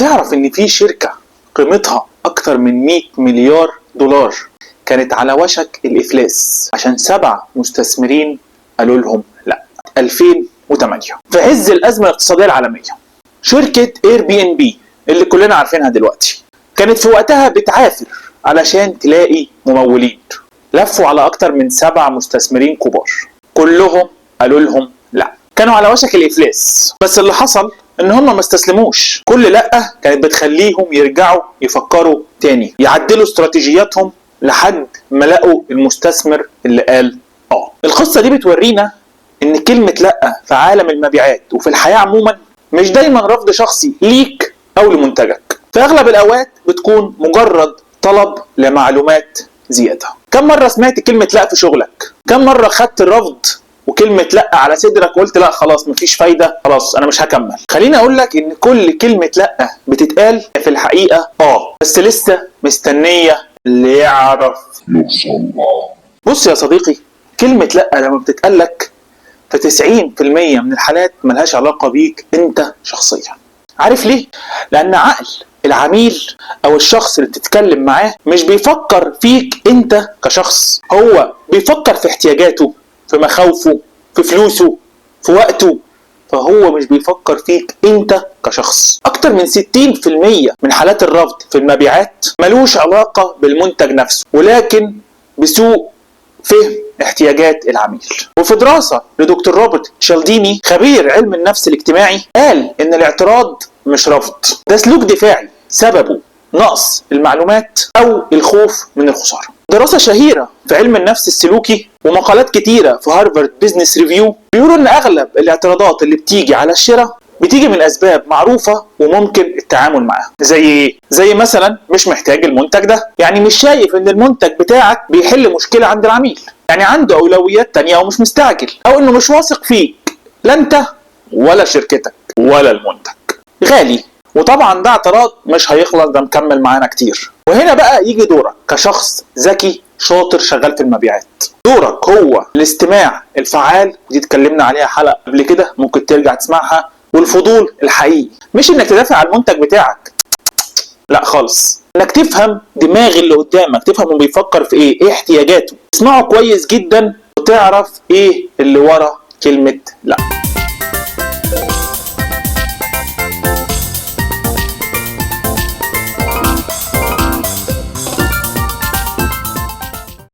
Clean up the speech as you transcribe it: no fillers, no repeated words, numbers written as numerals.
تعرف ان في شركة قيمتها اكتر من 100 مليار دولار كانت على وشك الافلاس عشان 7 مستثمرين قالوا لهم لا. 2008 في عز الازمة الاقتصادية العالمية، شركة اير بي ان بي اللي كلنا عارفينها دلوقتي كانت في وقتها بتعافر علشان تلاقي ممولين. لفوا على اكتر من 7 مستثمرين كبار، كلهم قالوا لهم لا. كانوا على وشك الافلاس، بس اللي حصل ان هم ما استسلموش. كل لا كانت بتخليهم يرجعوا يفكروا تاني، يعدلوا استراتيجياتهم لحد ما لقوا المستثمر اللي قال القصة دي بتورينا ان كلمة لا في عالم المبيعات وفي الحياة عموما مش دايما رفض شخصي ليك او لمنتجك. في اغلب الاوقات بتكون مجرد طلب لمعلومات زيادة. كم مرة سمعت كلمة لا في شغلك؟ كم مرة خدت الرفض وكلمة لا على صدرك وقلت لا خلاص مفيش فايدة، خلاص انا مش هكمل؟ خليني اقول لك ان كل كلمة لا بتتقال في الحقيقة بس لسه مستنية اللي يعرف يوصلها. بص يا صديقي، كلمة لا لما بتتقال لك في 90% من الحالات ملهاش علاقة بيك انت شخصيا. عارف ليه؟ لان عقل العميل او الشخص اللي بتتكلم معاه مش بيفكر فيك انت كشخص، هو بيفكر في احتياجاته، في مخاوفه، في فلوسه، في وقته. فهو مش بيفكر فيك انت كشخص. اكتر من 60% من حالات الرفض في المبيعات ملوش علاقة بالمنتج نفسه، ولكن بسوء فهم احتياجات العميل. وفي دراسة لدكتور روبرت تشالديني خبير علم النفس الاجتماعي قال ان الاعتراض مش رفض، ده سلوك دفاعي سببه نقص المعلومات او الخوف من الخسارة. دراسة شهيرة في علم النفس السلوكي ومقالات كتيرة في هارفارد بيزنس ريفيو بيقولوا ان اغلب الاعتراضات اللي بتيجي على الشراء بتيجي من اسباب معروفة وممكن التعامل معاها. زي مثلا مش محتاج المنتج ده، يعني مش شايف ان المنتج بتاعك بيحل مشكلة عند العميل، يعني عنده اولويات تانية او مش مستعجل، او انه مش واثق فيك، لا انت ولا شركتك ولا المنتج، غالي. وطبعا ده اعتراض مش هيخلص، ده مكمل معانا كتير. وهنا بقى يجي دورك كشخص ذكي شاطر شغال في المبيعات. دورك هو الاستماع الفعال، دي اتكلمنا عليها حلقة قبل كده ممكن ترجع تسمعها. والفضول الحقيقي، مش انك تدافع عن المنتج بتاعك، لا خالص، انك تفهم دماغ اللي قدامك، تفهم بيفكر في ايه احتياجاته، تسمعه كويس جدا وتعرف ايه اللي ورا كلمة لا.